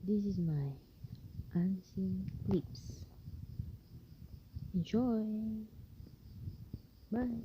This is my unseen clips. Enjoy. Bye.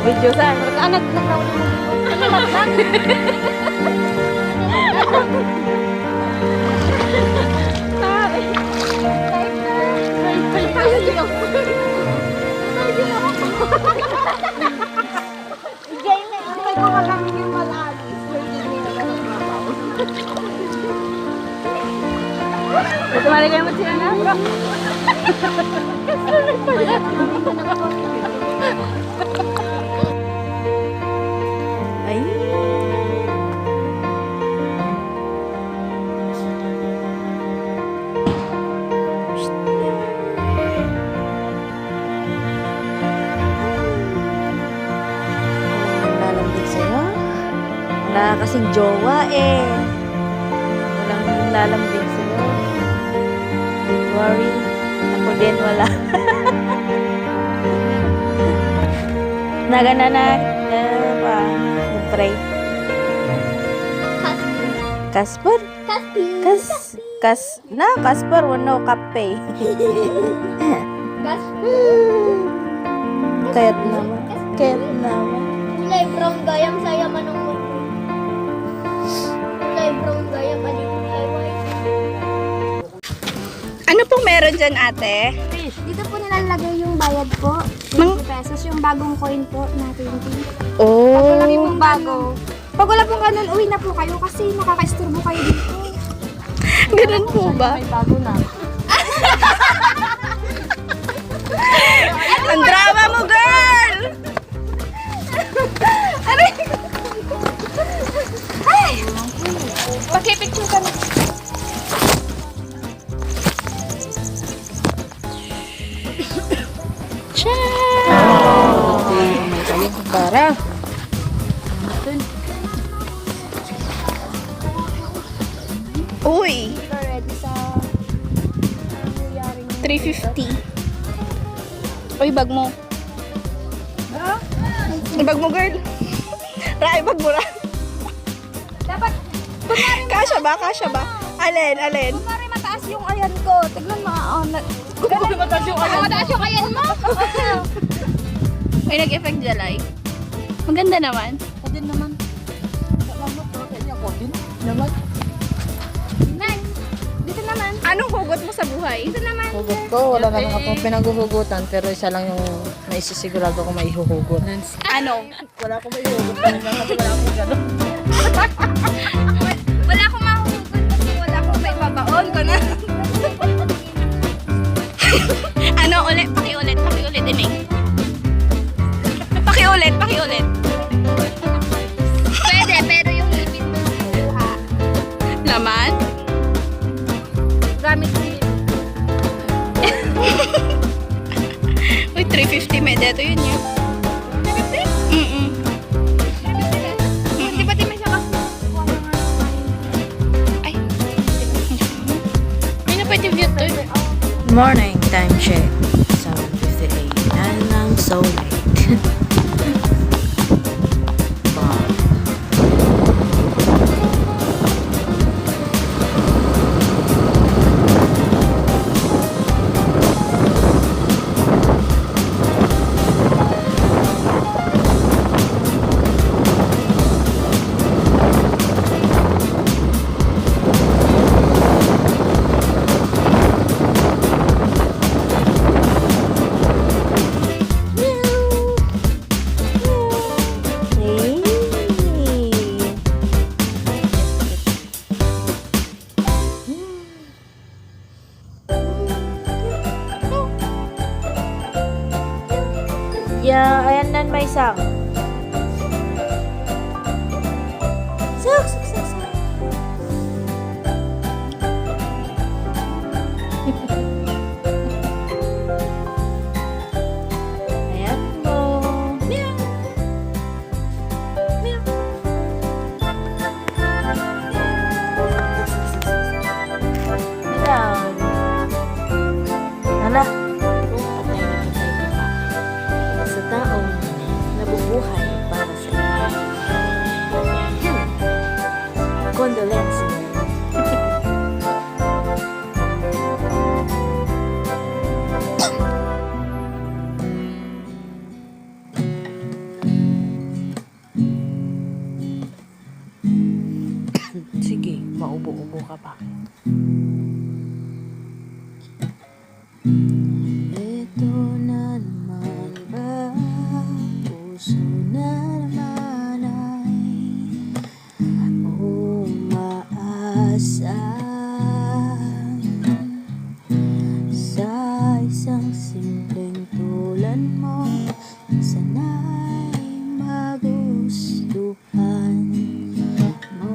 Video sa anak Kemana kayo magsina na? Ay. Lalambing sa'yo? Wala kasing jowa eh. Walang lalambing sa'yo. Don't worry. Ako din wala. Nagananak. Pa. Nag-pray. Kasper? Kasper. Wano kape. Kayat naman. Kulay brown gayam saya manungod. Kulay brown gayam ali kulay white. Ano pong meron dyan, ate? Dito po nilalagay yung bayad po. 20 pesos yung bagong coin po na 20. Oh. Pag wala pong bago. Pag wala pong ganun, uwi na po kayo kasi nakaka-isturbo kayo dito. Ganun po ba? May bago na. Ang drama mo, girl! Ay! Pakipicture ka na. Para. Uy! Ready sa nangyayaring 350. Uy, bag mo. Bag mo, girl. Rai, bag mo ra. dapat Kasya ba? Alin? kunwari mataas yung ayan ko. Tignan mo. Kunwari mataas yung ayan mo. Mataas yung ayan mo. May nag-effect jalay. Maganda naman. Kodin naman. Salamat po. Kaya kodin naman. Next. Dito naman. Anong hugot mo sa buhay? Dito naman. Hugot ko. Wala naman akong pinaghuhugutan. Pero isa lang yung naisisigurado ko maihuhugot. Ano? Wala akong maihuhugot. Wala akong gano'n. Wala akong mahuhugot kasi wala akong may babaon ko na. Ano ulit? Pakiulit, Iming. Pakiulit. Pwede, pero yung limit mo kuha. Laman? Gamit mo yun. Uy, 350 may dito yun yun. 350? Mm-mm. Di ba di may siya kasi kuha na nga ng Ay. Ay na pwede view to. Morning time check. 7:58. Na lang so late. ka pa. Ito na naman ba, puso na naman ay umaasa sa isang simpleng tulad mo, sana'y magustuhan mo.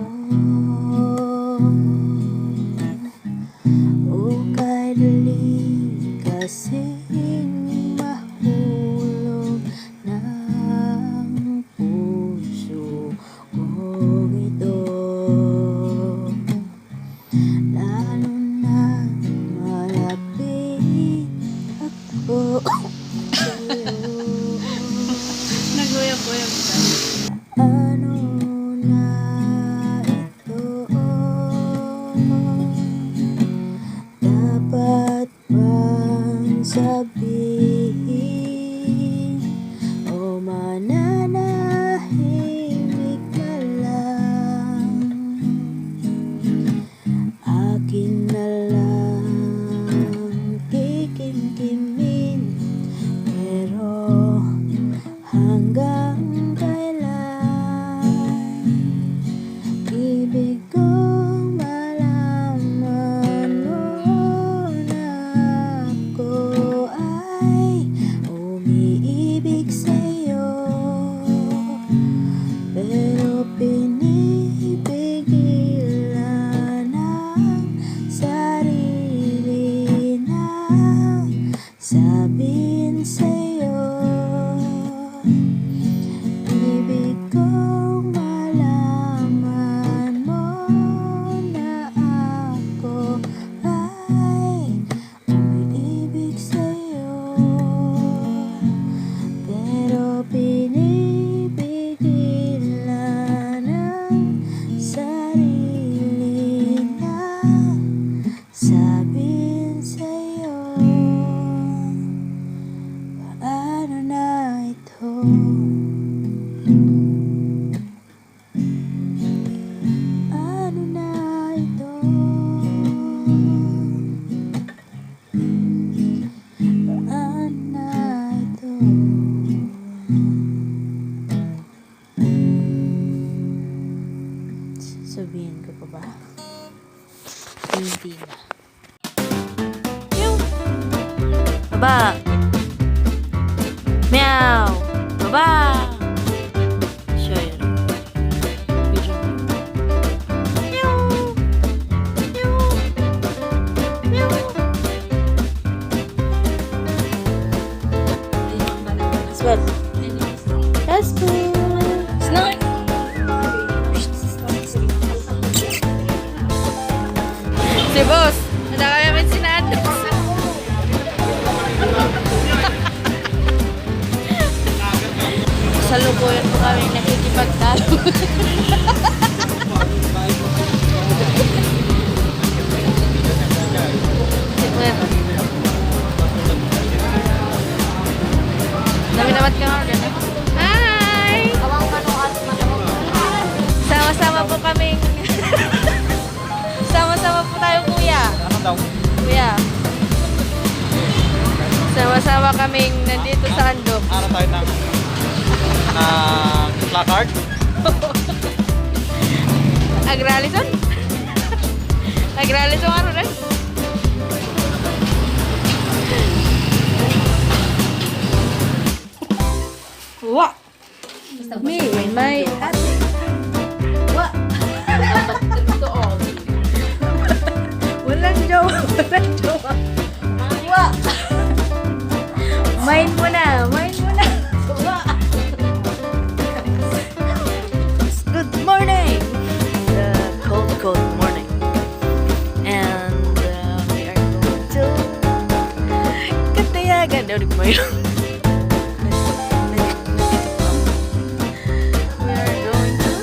O kay dali kasing mahulog ng puso kong ito, lalo na malapit ako sa'yo. Naguyab-uyab ka. Ano na ito? Dapat bang sabihin o mananahimik na lang? Akin na lang kikimkimin, pero hanggang kailan? Ibig kong malaman mo na ako ay umiibig sa'yo, pero pinipigilan ang sarili na sabihin sa'yo. Ibig kong malaman mo na ako ay umiibig sa'yo, pero pinipigilan ang sarili na sabihin sa'yo. Paano na ito? Ano na ito? Ano na ito? Sabihin ko pa ba? Hindi na. Baba! Meow! Baba! Show you. Video. Meow! Meow! Meow! Swell. That's good. Snort! Si boss, nadakayamin si Nando. Salukuyan po kami nakikipagtalo. Dami-damat ka nga. Hi! Sama-sama po kaming... Sama-sama po tayo, kuya. Ano daw? Kuya. Sama-sama kaming nandito sa Andok. Ano tayo ng placard? Agralison? Agralison ano rin? Wa! Me and my ate. Wa! Walang jowa. Walang jowa. Wa! Main mo na. Main mo na. Wa! Good morning! Cold morning. And we are going to Katayagan. Ulit mo yun. We are going to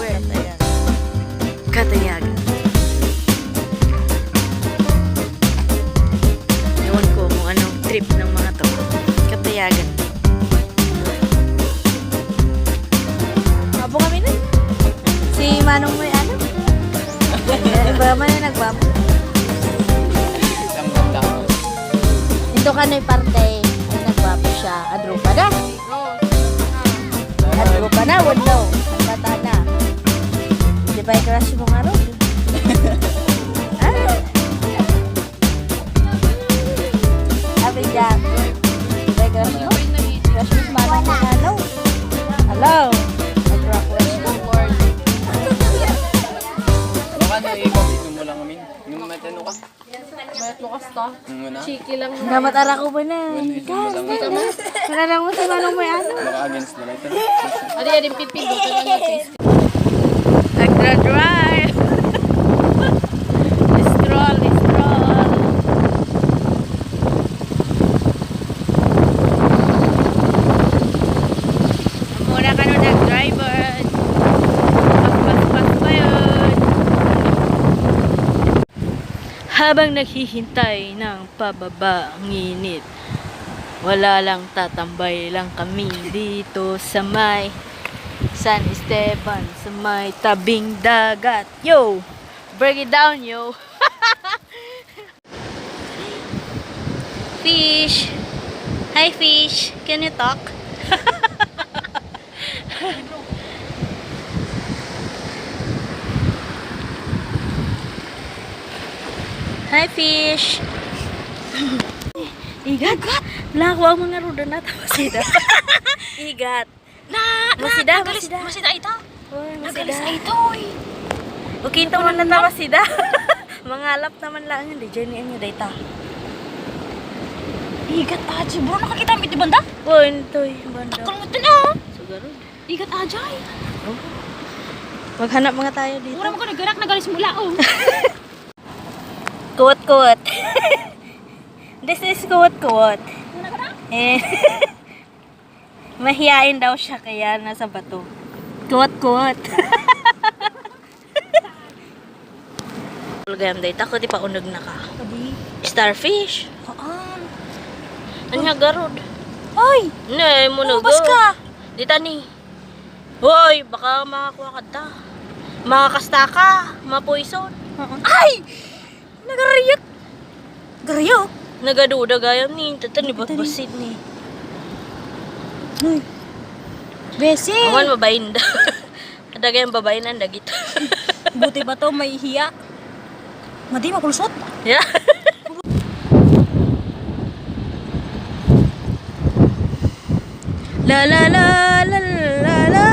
where? Katayagan. Ewan ko kung anong trip ng mga to. Katayagan. Abo kami na. Si Manong may ano? ba man yung nagwapo? Isang ganda ko. Ito ka na parte. Ay nagwapo siya. Adro pa na. Adro pa na. Wala. Ang bata na. Di ba i-crush mo nga ron? Sabi dyan. Di ba i-crush mo? Crush mo sa bata mo. Hello. Hello. Nag-crush mo. Baka na ikaw mo lang amin. Nung matano ka. Bayat mo kasta. Nung una. Namatara ko ba na? Mo lang. Nalala mo sa manong may ano? Baka against na lang ito. Adi, adi, pipindutan lang yung face. Nagdra-drive. Stroll. Muna ka nun nag-driver. Pas pa yun. Habang naghihintay ng pababa ang init, wala lang, tatambay lang kami dito sa may San Esteban, sa may tabing dagat. Yo! Break it down, yo! Fish! Hi, fish! Can you talk? Hi, fish! Igat! Lawa ang mga ruda na masida. Igat! Masida. Masida ito. Uy, Nagalis masida. ito eh. Okay, ito man na masida. Mangalap naman lang hindi. Diyan niya niya data. Igat aja bro, nakakita mo ito banda? Uy, ito banda. Takal mo ito na. Siguro. Igat aja eh. Maghanap mga tayo dito. Mura mo ko nagarak, nagalis mula oh. Kuwat. This is kuwat. Eh. Mahiyain daw siya kaya nasa bato. Kuwat. Gayam day tako di pa unog na ka. Starfish. Anya garod. Ay! Ne mo no. Bas ka! Dita ni. Hoy, baka makakuha ka ta. Makakasta ka, mapoison. Ay! Nagariyot! Gariyo? Nagaduda gayam ni tatan ni basit ni. Besi! Awan mabayin da. Ada gayam babayin ang dagit. Buti ba to may hiya? Madi makulusot? Yeah. La la la la la la.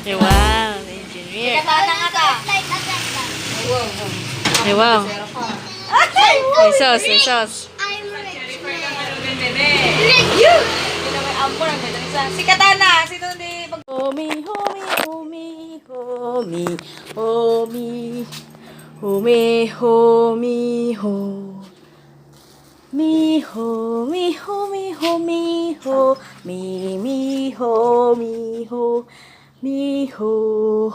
Eh, wow, engineer. Eh, wow. May sauce, may sauce. Si Katana, sino di pag... Homi, homi, homi, homi, homi, homi, homi, ho. Mi ho, mi ho, mi ho, mi ho, mi ho, mi ho, mi ho,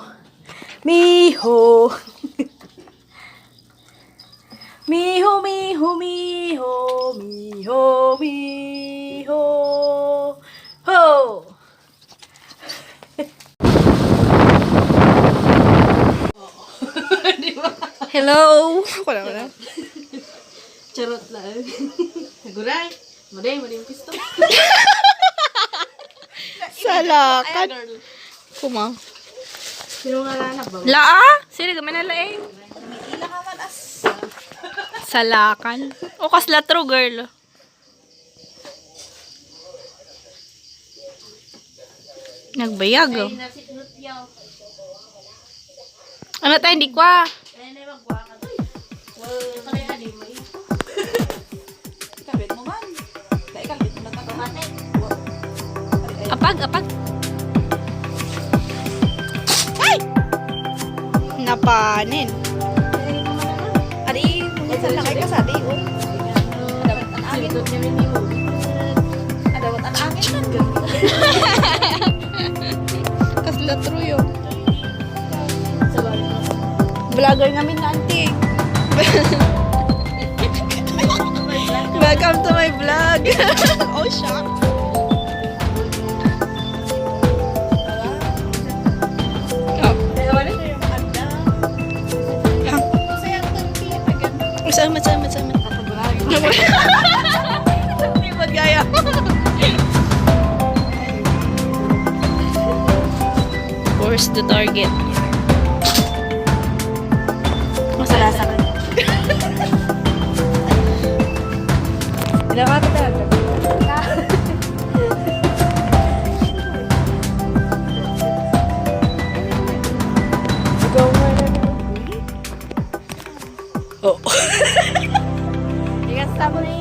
mi ho. Mi ho, mi ho, mi ho, mi ho, mi ho, ho. Hello! Charot lang. Naguray. Maday yung pisto. Salakan. Kuma. Sino nga lang ba? Laa? Sino kami na laing? Salakan. O kasla true girl. Nagbayag oh. Ano tayo hindi kwa? Apag. Ay! Napanin. Adi, mungkin sa lakay ka sa adi, oh. Dapat ang angin. Dapat ang angin man, gano'n. Kasla true yun. Vlogger namin na auntie. Welcome to my vlog. Oh, shock. Sama. Hindi magaya. Where's the target? Masalasa ka. Ginawa ko talaga. Oh. Ikasta mo na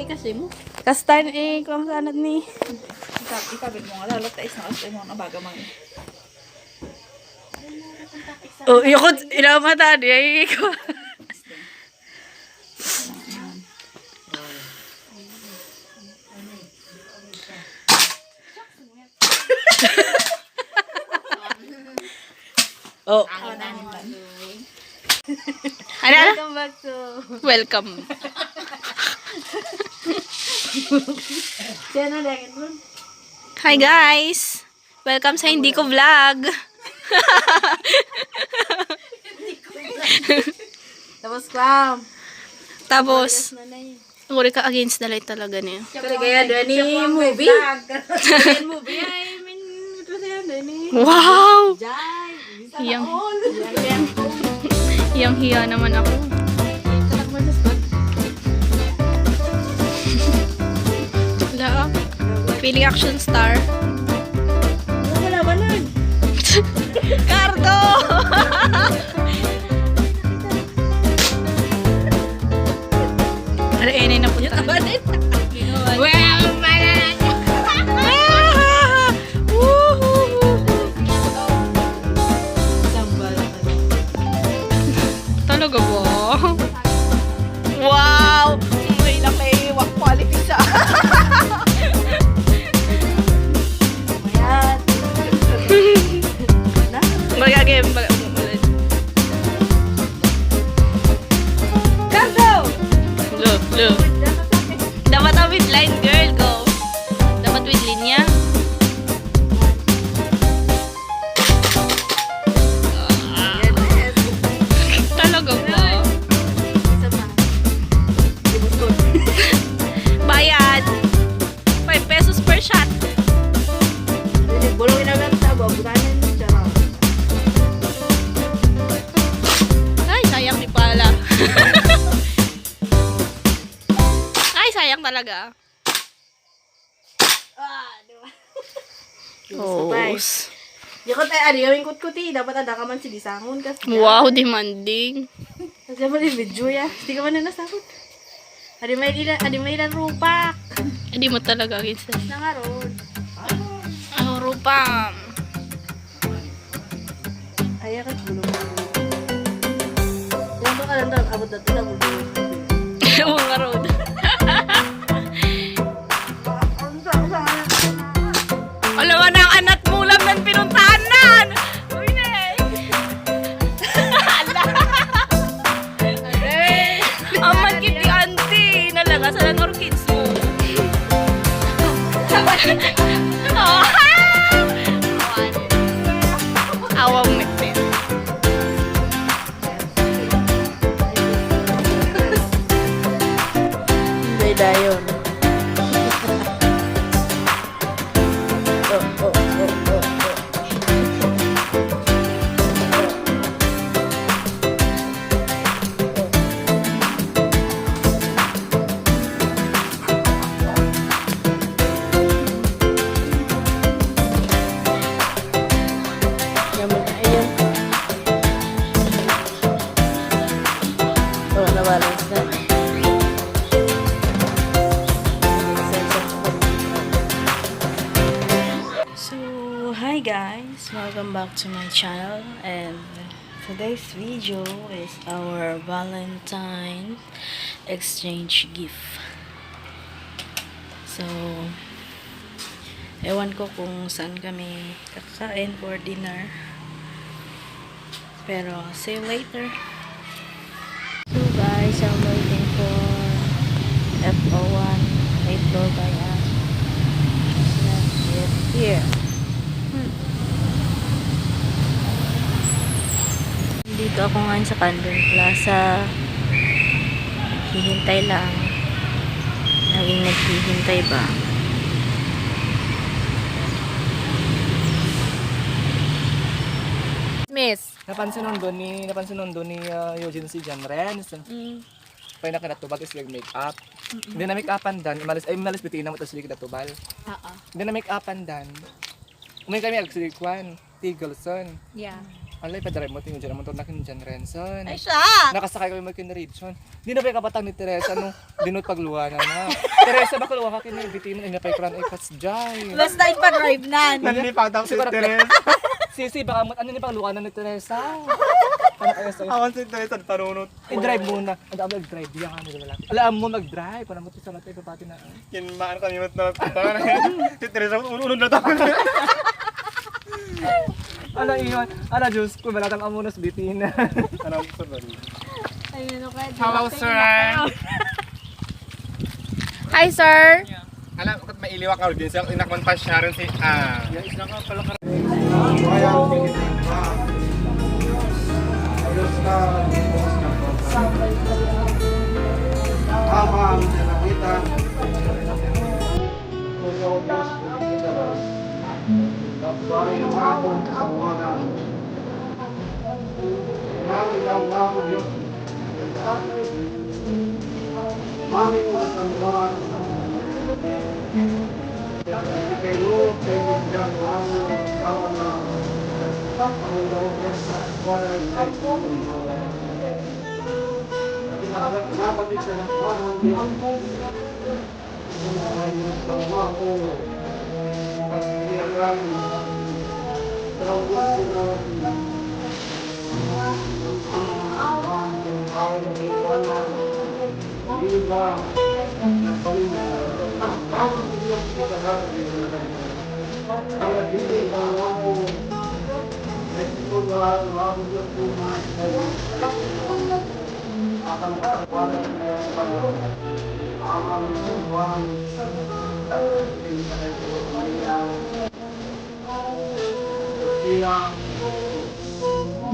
kasi mo. Kastan kung sanad ni. Ikabit mo nga lalot tayo sa kasi mo na baga mga. Oh, yun ilaw mata di ay ko. Oh. Welcome back to... Welcome. Hi guys. Welcome sa Hindi Ko Vlog. Tapos Clam. Tapos, nguri ka against the light talaga niya. Kaya doon ni movie. Movie ay min ito siya doon ni. Wow! Jai. Yang Hiyang-hiya naman ako. Wala ah. Feeling action star. Wala ba nun? Cardo! Ano, enay na punta. Well, talaga ba? Wow! May nakiiwak quality siya. Ayan. Magagay, Look. Dapat na with line, girl. Go. Dapat with linya. Talaga ba? Bayad. 5 pesos per shot. Bulongin namin ang tabo. Bukanan mo siya. Ay, sayang ni pala. Ay, sayang talaga. Oh. Di ko tayo, ari, gawin kut-kuti. Dapat ada ka man si Disangon. Wow, demanding. Kasi mo rin video ya. Hindi ka man na nasakot. Adi may ilan rupak. Hindi mo talaga kinsa. Nangarod. Oh, rupam. Ayaw ka bulong. Yan ba ka lang doon? Abot na ito. Mga road. Alam mo na ang anak mo lang ng pinuntahan nan. Uy na ang magkiti auntie. Nalaga sa lang orchids mo. Awang metin. May dayon. Yaman na ayun. Oh, nabalance na. So, hi guys! Welcome back to my channel, and today's video is our Valentine exchange gift. So, ewan ko kung saan kami kakain for dinner, pero see you later. So guys, I'm waiting for F01 8 door by us. Not yet here. Dito ako ngayon sa Candon Plaza. Hihintay lang. Laging naghihintay ba? Miss. Napansin nun doon ni Eugene si John Renz. Pay na kinatubag is make-up. Hindi na make-upan dan. Malis bitiin na mo ito sila kinatubal. Hindi na make-upan dan. Umay kami agsilikwan. Tigelson. Yeah. Alay, padarive mo tingin dyan naman ito na kin John Renson. Ay, siya! Nakasakay kami mag-kinridson. Di na ba yung kapatang ni Teresa nung dinot pagluwa na na. Teresa, baka luwa ka kinibitin mo. Inapay ko lang ay kasjay. Basta ipa-drive na. Nanlipatang si Teresa. Sisi, baka ano ni pagluwa na ni Teresa. Ano kaya sa'yo? Awan si Teresa, panunot. I-drive muna. Ang dami mag-drive. Diyan kami wala. Alam mo mag-drive. Parang mo sa matay kapati na. Yan maan kami mat na pita. Si Teresa, unod na tayo. Ano iyon? Ano Diyos ko, balatang amunos bitin na. Ano po ba? Hello, sir. Hi, sir. Alam, bakit may iliwak ka din sa inakman pa siya rin si Yes, lang ka pala ka.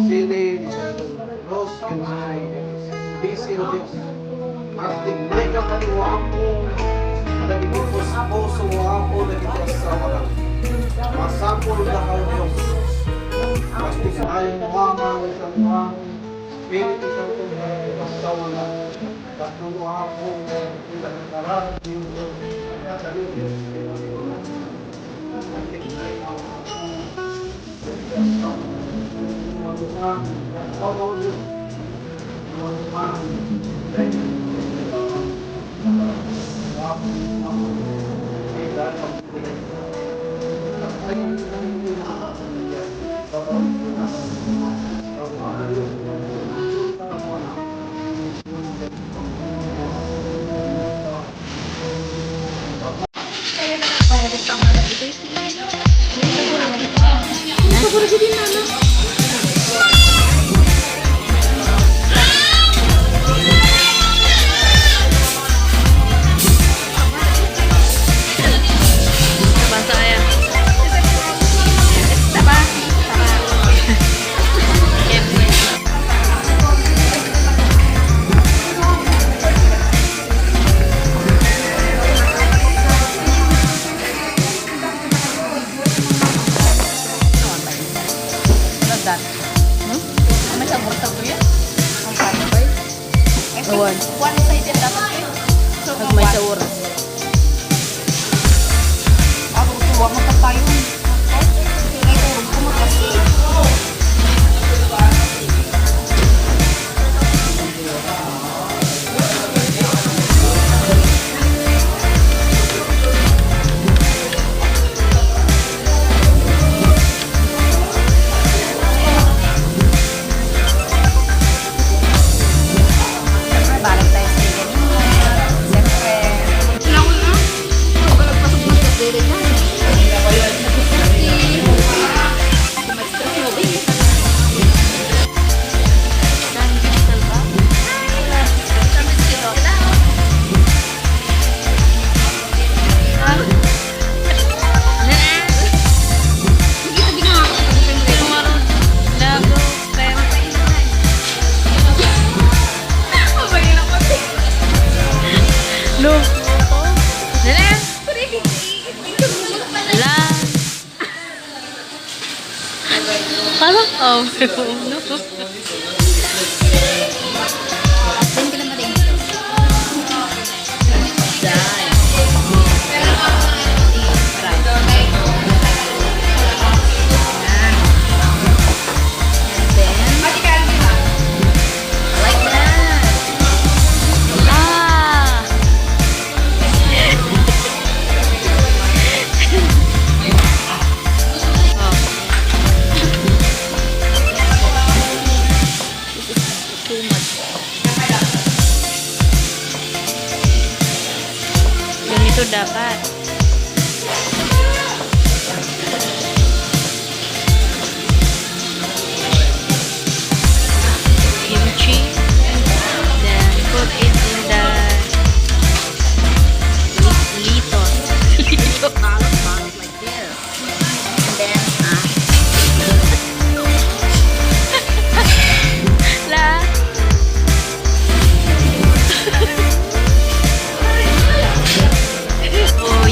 Sili, Los Kenai, Bisi Dios, Martin Mega Kaliwapo, lagi ko sa puso wapo, lagi ko sa mga masapol na kayo. Pasti sa ayong mga isang mga spirit isang kung sa wala. Tatlong wapo, ilang karang, yung Basta kaya. Awan. One-sided dapat eh. So, Nagmay sa oras. ako tuwa mo pa tayo. Ngayon, kumagasi. No. Nene. La. Parang no. Ganito dapat. Kimchi. Then put it in the lito. Lito. Like this. And then, La. Oh,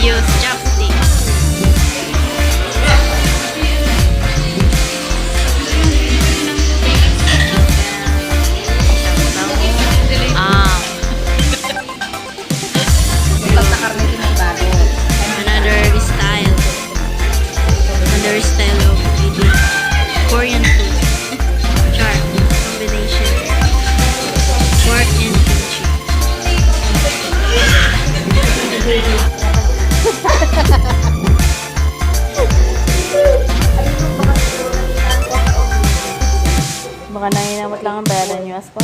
Baka nanginamot lang ang bayaran niyo, Aspa.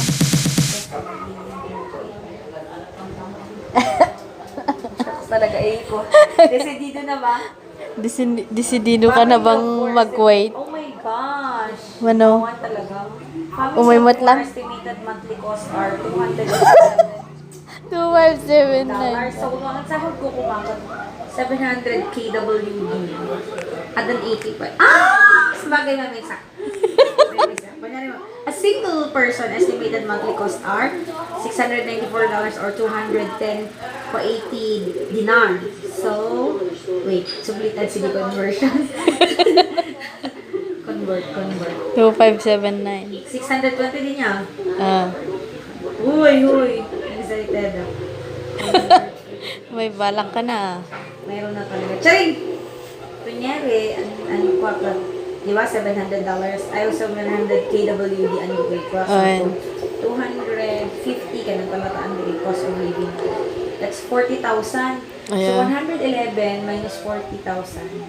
Talaga ko. Decidido na ba? Desidido ka na bang mag-wait? Oh my gosh. Ano? One talaga. Umimot lang? Estimated monthly cost are $200. 2579. So, kung ang sahod ko kumakot, 700 KWD. At then 85. Ah! Sabagay na may sakit. A single person estimated monthly cost are $694 or 210 po 80 dinar. So, wait, sublitan sige conversion. convert. 2579. 620 din niya. Ah. Huy. Excited. May balak ka na. Mayroon na talaga. Charing! Kunyari, ano ko ako, di ba, $700? Ay, 700 KWD, ano yung cost Ay. ko? 250 ka ng talataan din cost of living. That's 40,000. So, Ayan. 111 minus 40,000.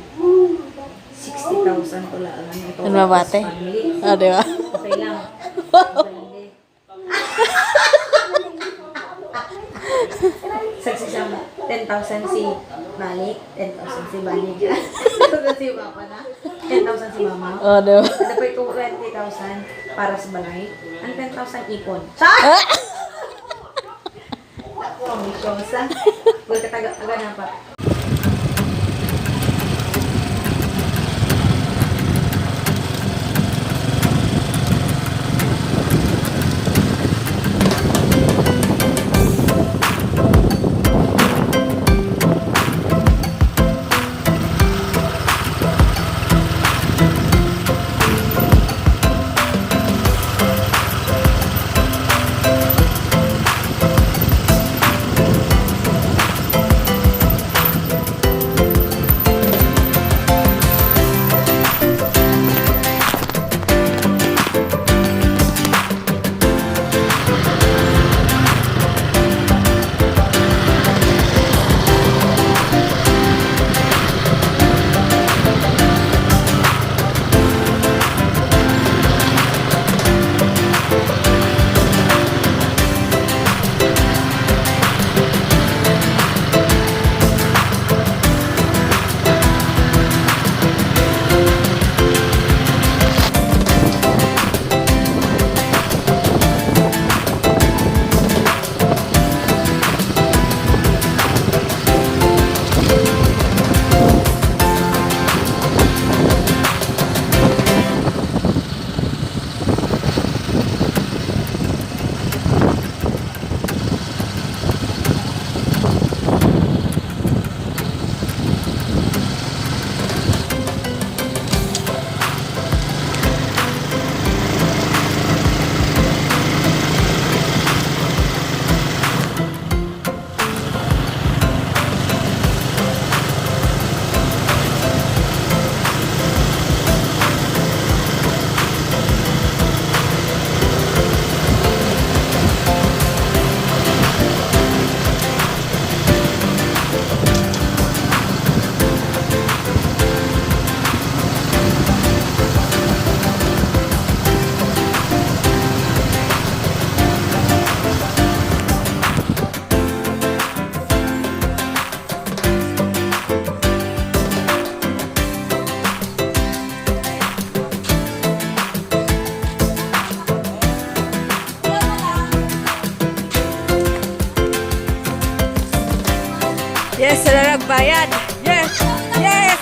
60,000 ko lang. Ito, Ano ba, ate? family. Ah, di ba? Okay lang. Sagsasama, 10,000 si Malik, 10,000 si Balik. 10,000 si Papa na, 10,000 si Mama. Oh, di ba? Ano pa ito, 20,000 para sa balay. Ang 10,000 ipon. Char! Ako, may syosa. Huwag kataga na pa. Yes, sila nagbayad. Yes! Yes!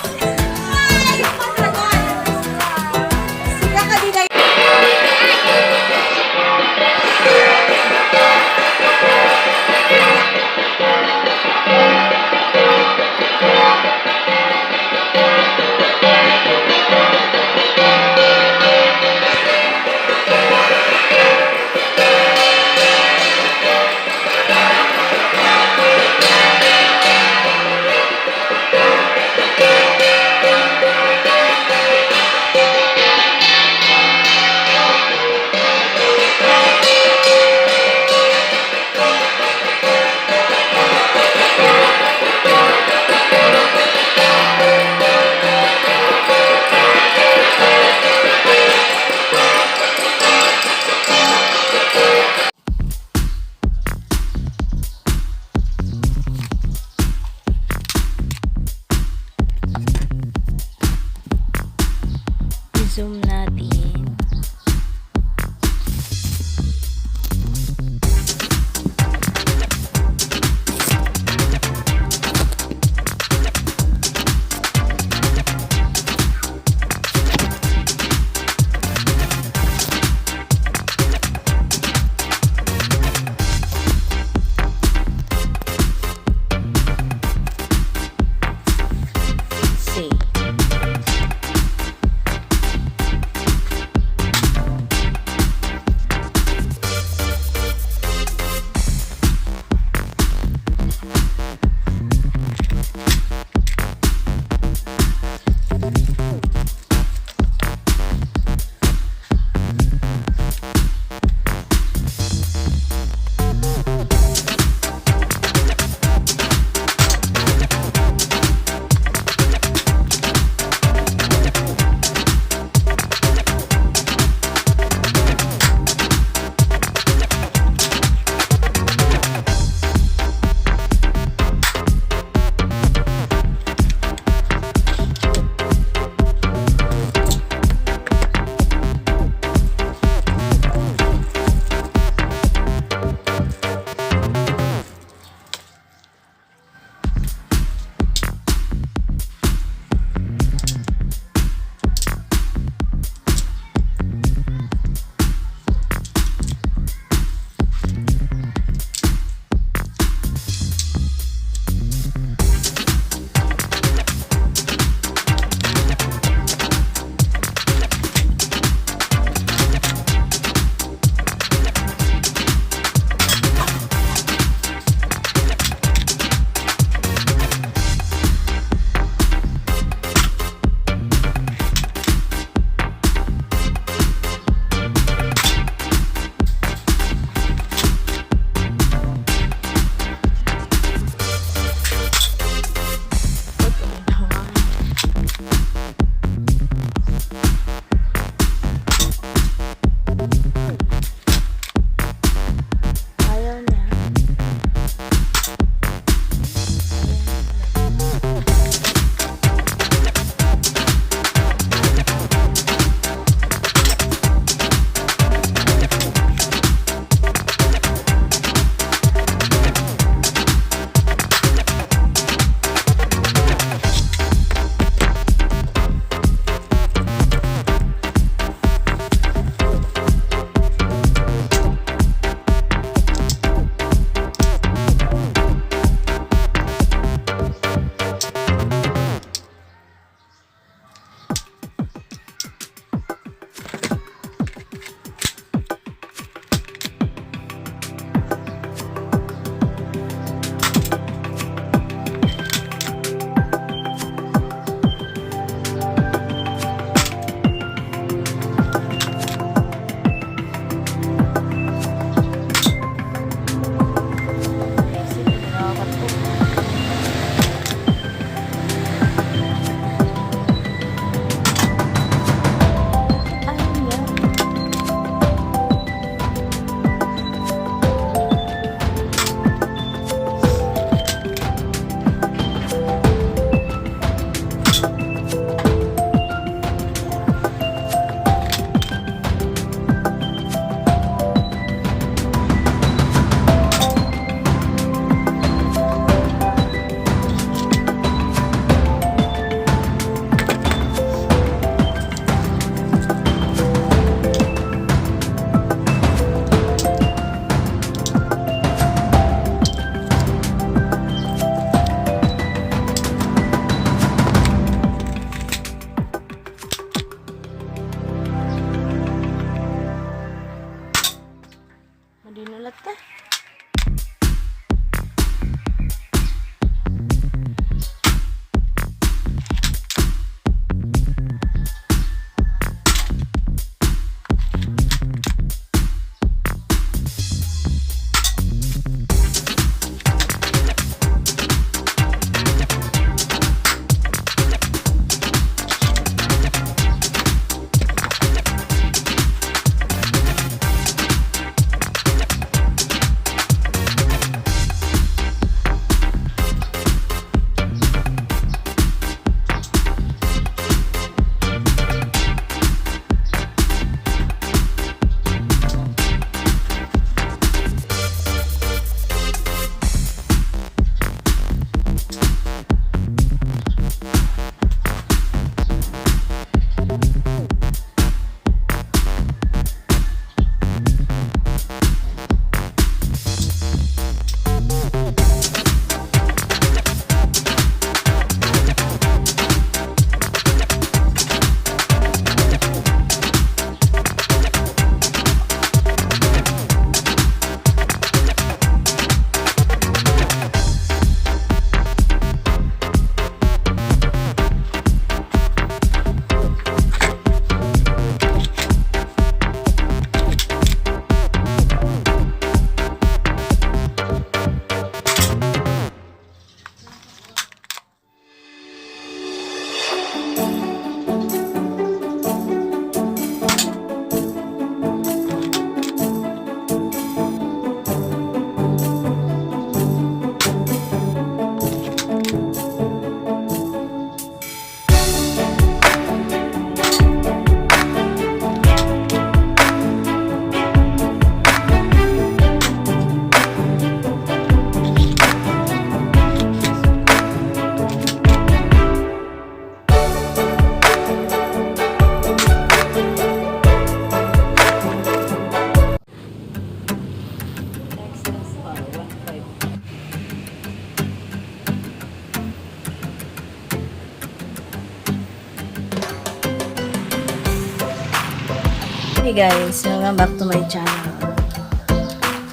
Hey guys, welcome back to my channel.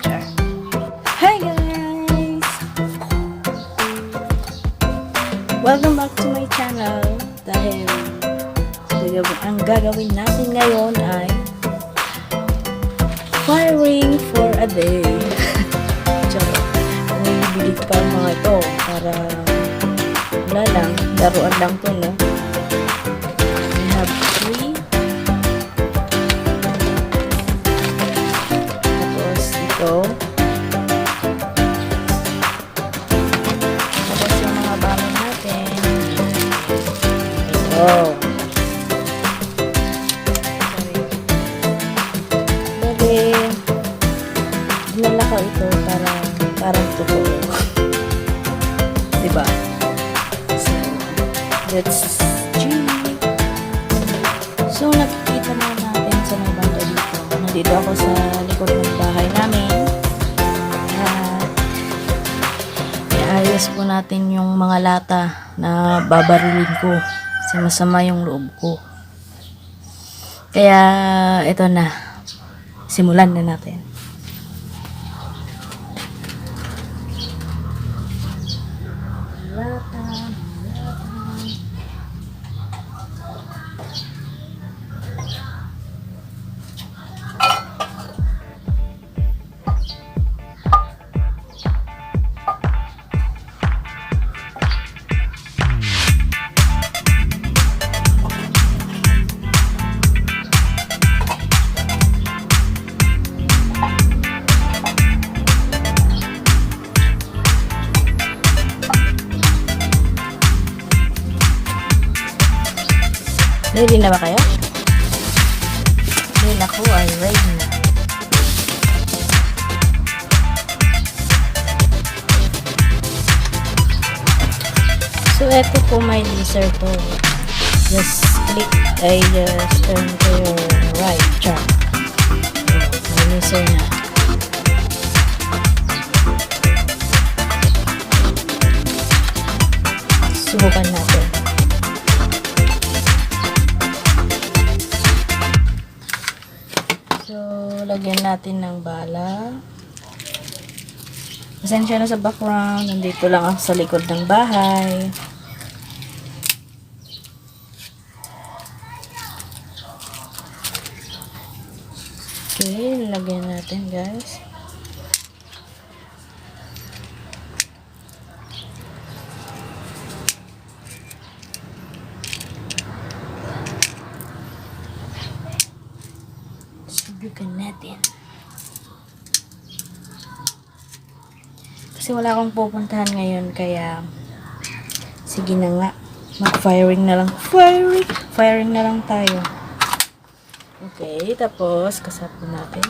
Char. Hi guys! Welcome back to my channel. Dahil ang gagawin natin ngayon ay firing for a day. Char. Bibili pa ang mga ito para wala lang, laruan lang to, no? We have 3. Tapos yung mga balon natin. Oh. Bali, dinala ko ito para parang totoo. Diba? So, let's check. So, nakikita na natin sa may banda dito. Nandito ako sa likod ng bahay namin. Ayos po natin yung mga lata na babarilin ko kasi masama yung loob ko. Kaya ito na, simulan na natin. Lata. Ready na ba kayo? Dahil ako ay ready na. So, eto po may laser to. Just click, just turn to your right track. May laser na. Subukan natin. So, lagyan natin ng bala. Pasensya na sa background. Nandito lang ako sa likod ng bahay. Okay, lagyan natin guys. Subukan natin. Kasi wala akong pupuntahan ngayon, kaya sige na nga. Mag-firing na lang. Firing na lang tayo. Okay, tapos kasapon natin.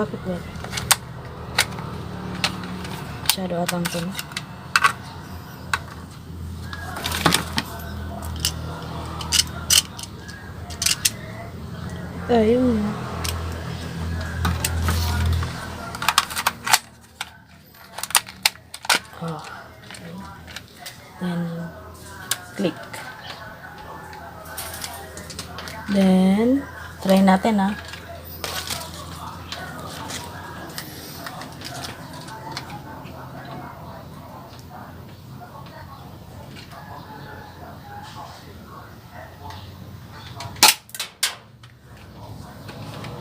Bakit wala? Masyado atang to, no? Ayun. Oh. Okay. Then, click. Then, try natin, ah.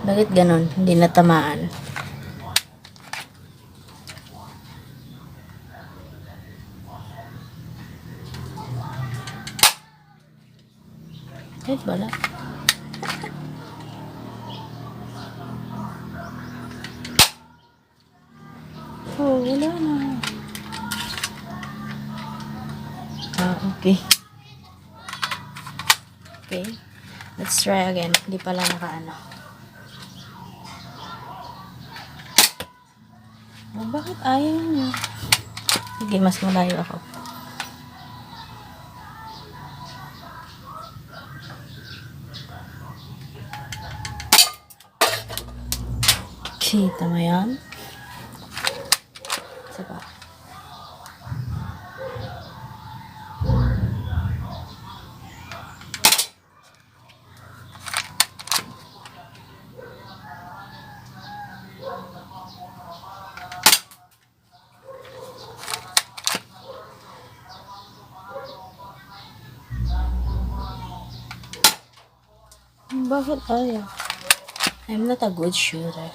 Bakit ganon? Hindi natamaan. Kahit bala. Oh, wala na. Okay. Okay. Let's try again. Hindi pala nakaano. Oh, bakit ayaw niya? Sige, mas malayo ako. Kita mo yan? Isa pa. Bakit ayaw? I'm not a good shooter.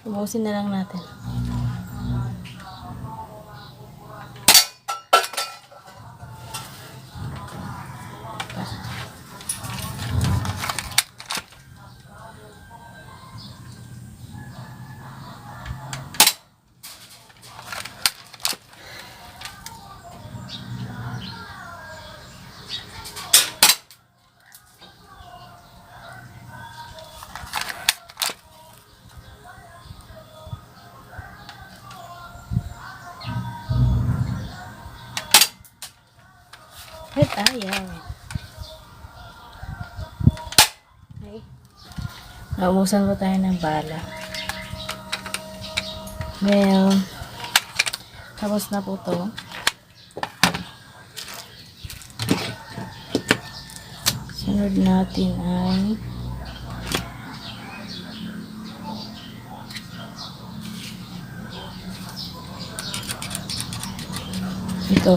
Ubusin na lang natin. Bakit ayaw? Okay. Naubusan po tayo ng bala. Well, tapos na po to. Sunod natin ay ito.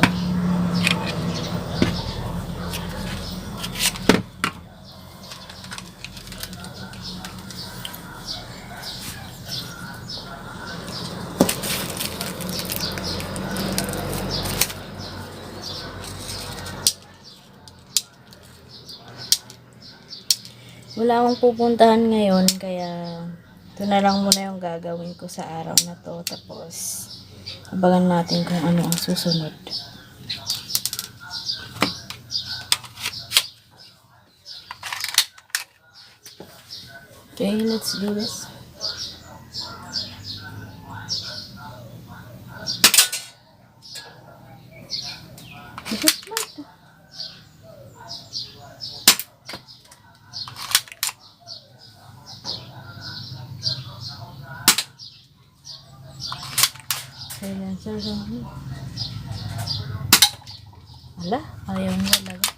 Wala akong pupuntahan ngayon, kaya ito na lang muna yung gagawin ko sa araw na to. Tapos, abangan natin kung ano ang susunod. Okay, let's do this. Seryoso. Wala, ayaw mo talaga.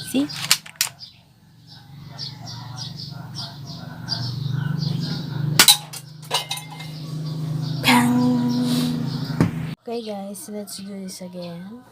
See? Okay guys, let's do this again.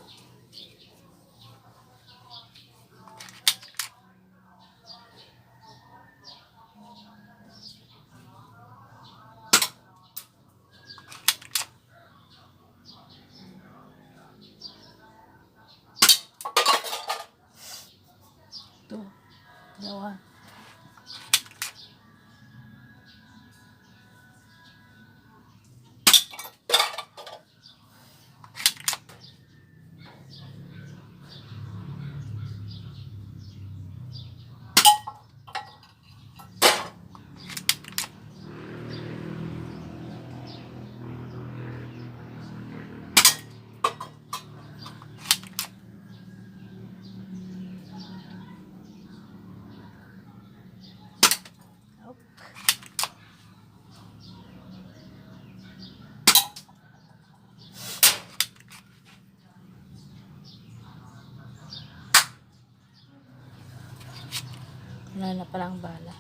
Ito, dalawa. Wala na palang bala.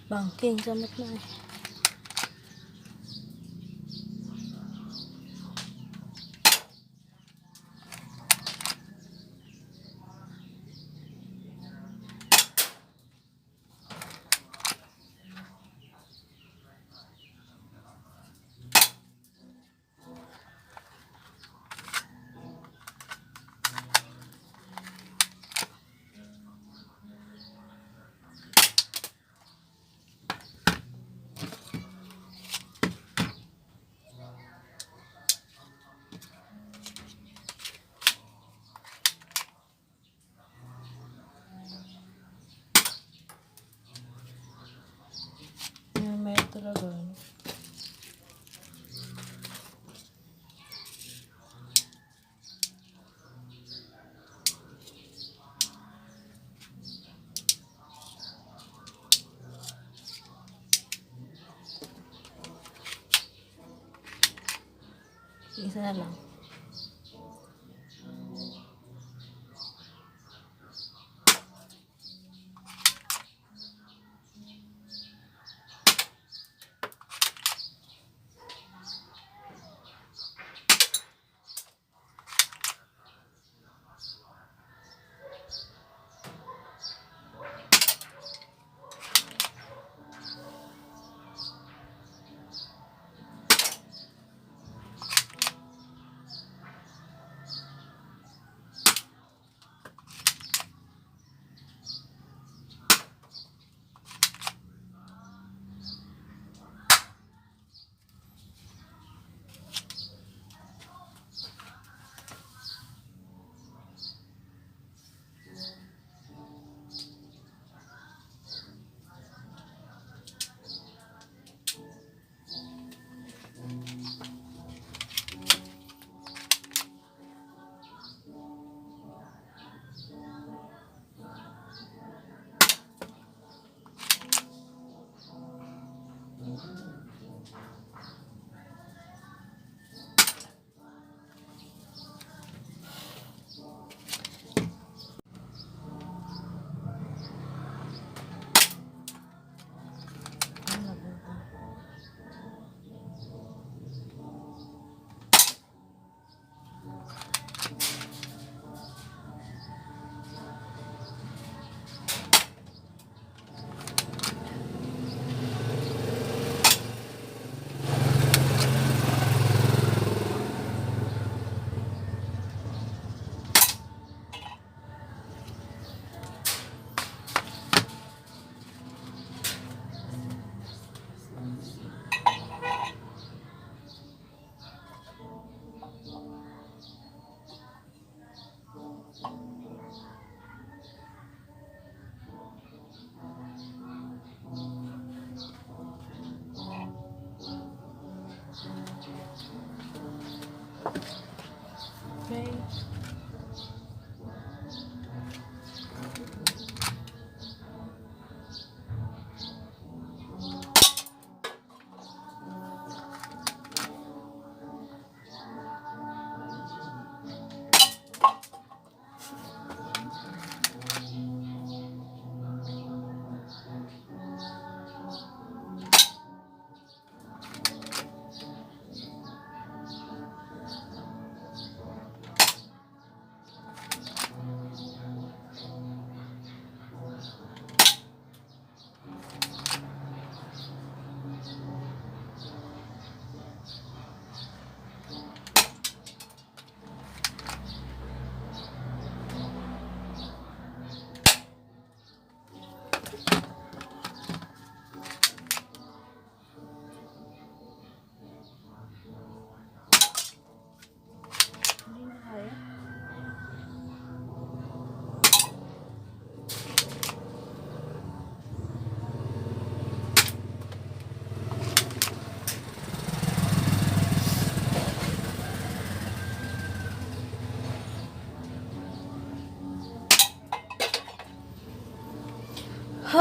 Bangking, samot na eh. May talaga. Isa na lang.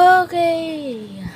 Okay.